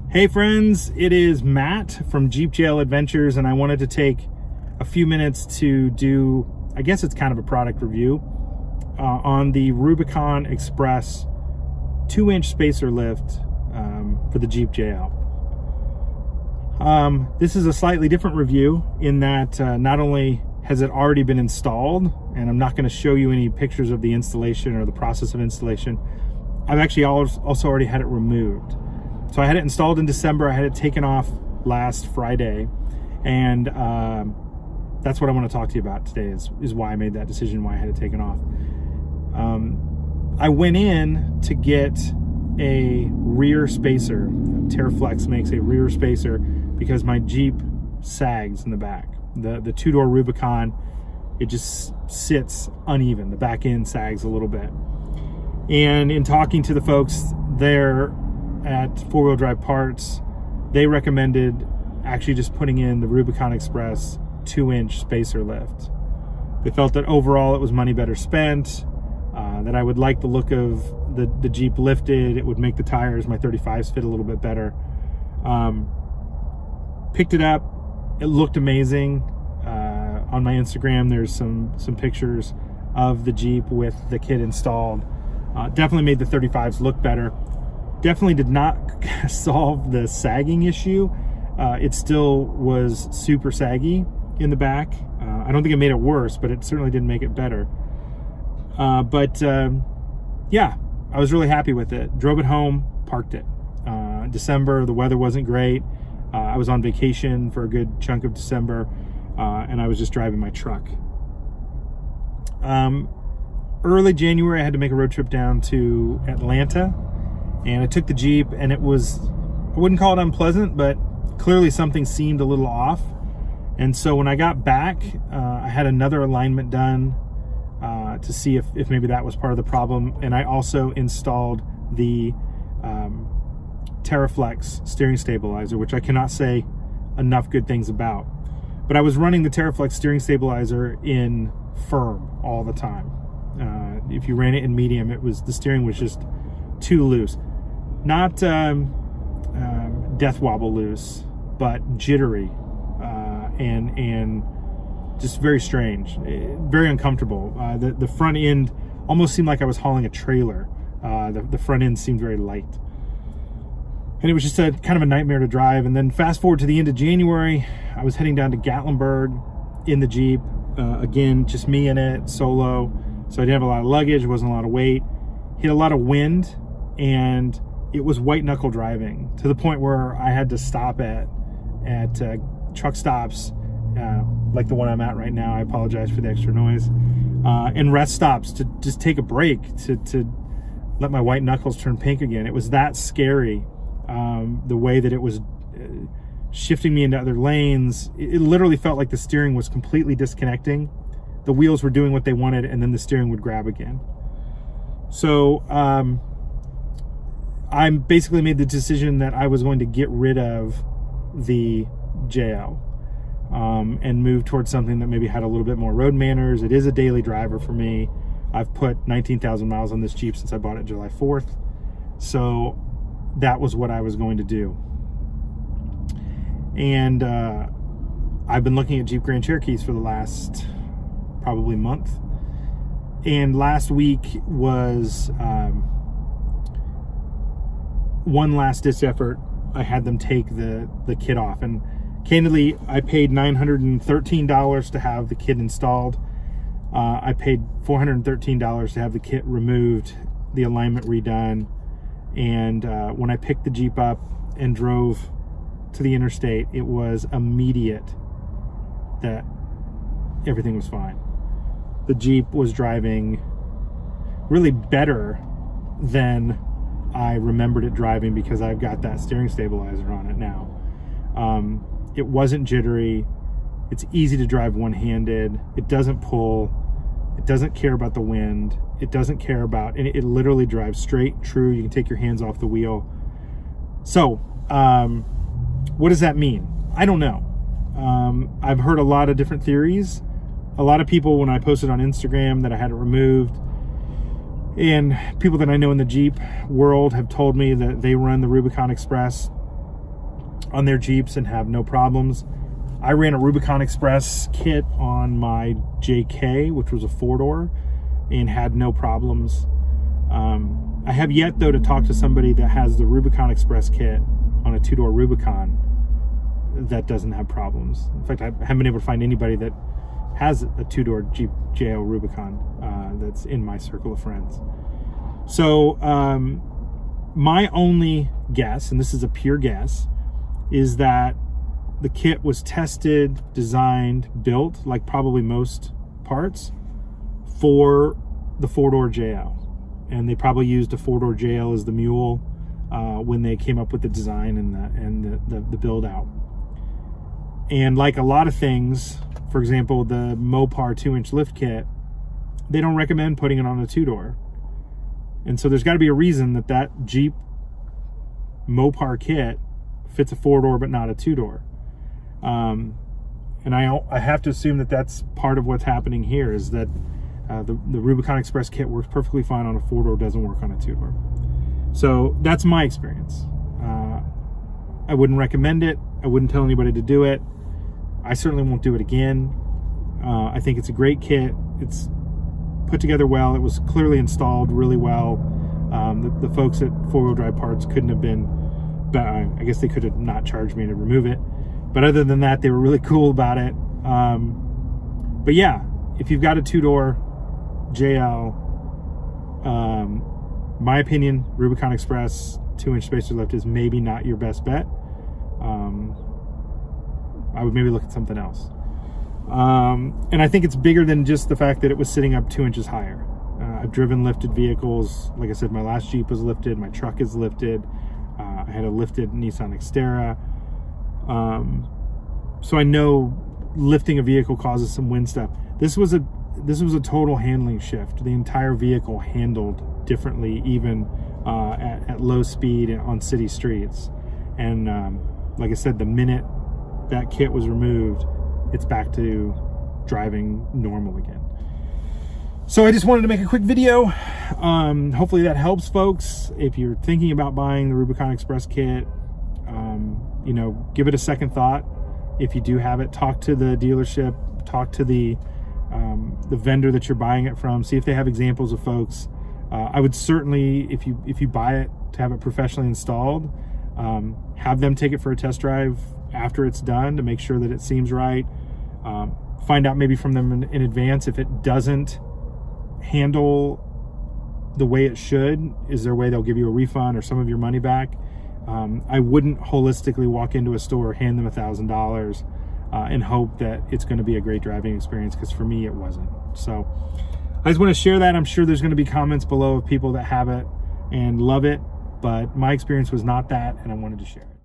Hey friends, it is Matt from Jeep JL Adventures, and I wanted to take a few minutes to do, I guess it's kind of a product review on the Rubicon Express 2-inch spacer lift for the Jeep JL. This is a slightly different review in that not only has it already been installed, and I'm not going to show you any pictures of the installation or the process of installation, I've actually also already had it removed. So I had it installed in December. I had it taken off last Friday, and that's what I want to talk to you about today is why I made that decision, why I had it taken off. I went in to get a rear spacer. TerraFlex makes a rear spacer because my Jeep sags in the back. The two-door Rubicon, it just sits uneven. The back end sags a little bit. And in talking to the folks there at 4-Wheel Drive Parts, they recommended actually just putting in the Rubicon Express 2-inch spacer lift. They felt that overall it was money better spent, that I would like the look of the Jeep lifted. It would make the tires, my 35s, fit a little bit better. Picked it up. It looked amazing. On my Instagram, there's some pictures of the Jeep with the kit installed. Definitely made the 35s look better. Definitely did not solve the sagging issue. It still was super saggy in the back. I don't think it made it worse, but it certainly didn't make it better. Yeah, I was really happy with it. Drove it home, parked it. December, the weather wasn't great. I was on vacation for a good chunk of December, and I was just driving my truck. Early January, I had to make a road trip down to Atlanta, and I took the Jeep, and it was, I wouldn't call it unpleasant, but clearly something seemed a little off. And so when I got back, I had another alignment done to see if maybe that was part of the problem. And I also installed the TerraFlex steering stabilizer, which I cannot say enough good things about. But I was running the TerraFlex steering stabilizer in firm all the time. If you ran it in medium, the steering was just too loose. Not death wobble loose, but jittery and just very strange, very uncomfortable. The front end almost seemed like I was hauling a trailer. The front end seemed very light. And it was just kind of a nightmare to drive. And then fast forward to the end of January, I was heading down to Gatlinburg in the Jeep. Again, just me in it, solo. So I didn't have a lot of luggage, wasn't a lot of weight. Hit a lot of wind, and it was white knuckle driving to the point where I had to stop at truck stops, like the one I'm at right now. I apologize for the extra noise. And rest stops to just take a break, to let my white knuckles turn pink again. It was that scary, the way that it was shifting me into other lanes. It literally felt like the steering was completely disconnecting. The wheels were doing what they wanted, and then the steering would grab again. So I basically made the decision that I was going to get rid of the JL and move towards something that maybe had a little bit more road manners. It is a daily driver for me. I've put 19,000 miles on this Jeep since I bought it July 4th. So that was what I was going to do. And I've been looking at Jeep Grand Cherokees for the last probably month. And last week was one last ditch effort. I had them take the kit off, and candidly, I paid $913 to have the kit installed. I paid $413 to have the kit removed, the alignment redone, and when I picked the Jeep up and drove to the interstate, it was immediate that everything was fine. The Jeep was driving really better than I remembered it driving because I've got that steering stabilizer on it now. It wasn't jittery. It's easy to drive one-handed. It doesn't pull. It doesn't care about the wind. It doesn't care about, and it literally drives straight, true. You can take your hands off the wheel. So, what does that mean? I don't know. I've heard a lot of different theories. A lot of people, when I posted on Instagram that I had it removed, and people that I know in the Jeep world have told me that they run the Rubicon Express on their Jeeps and have no problems. I ran a Rubicon Express kit on my JK, which was a 4-door, and had no problems. I have yet, though, to talk to somebody that has the Rubicon Express kit on a 2-door Rubicon that doesn't have problems. In fact, I haven't been able to find anybody that has a 2-door Jeep JL Rubicon that's in my circle of friends. So my only guess, and this is a pure guess, is that the kit was tested, designed, built, like probably most parts, for the 4-door JL. And they probably used a 4-door JL as the mule when they came up with the design and the build out. And like a lot of things, for example, the Mopar 2-inch lift kit, they don't recommend putting it on a 2-door. And so there's got to be a reason that Jeep Mopar kit fits a 4-door but not a 2-door. And I have to assume that that's part of what's happening here, is that the Rubicon Express kit works perfectly fine on a 4-door, doesn't work on a 2-door. So that's my experience. I wouldn't recommend it. I wouldn't tell anybody to do it. I certainly won't do it again. I think it's a great kit. It's put together well. It was clearly installed really well. The folks at 4-Wheel Drive Parts couldn't have been, I guess they could have not charged me to remove it. But other than that, they were really cool about it. But yeah, if you've got a 2-door JL, my opinion, Rubicon Express 2-inch spacer lift is maybe not your best bet. I would maybe look at something else. And I think it's bigger than just the fact that it was sitting up 2 inches higher. I've driven lifted vehicles. Like I said, my last Jeep was lifted. My truck is lifted. I had a lifted Nissan Xterra. So I know lifting a vehicle causes some wind stuff. This was a total handling shift. The entire vehicle handled differently, even at low speed on city streets. And like I said, the minute that kit was removed, it's back to driving normal again. So I just wanted to make a quick video. Hopefully that helps folks. If you're thinking about buying the Rubicon Express kit, you know, give it a second thought. If you do have it, talk to the dealership, talk to the vendor that you're buying it from, see if they have examples of folks. I would certainly, if you buy it, to have it professionally installed, have them take it for a test drive after it's done to make sure that it seems right. Find out maybe from them in advance if it doesn't handle the way it should. Is there a way they'll give you a refund or some of your money back? I wouldn't holistically walk into a store, hand them $1,000 and hope that it's going to be a great driving experience, because for me it wasn't. So I just want to share that. I'm sure there's going to be comments below of people that have it and love it, but my experience was not that, and I wanted to share it.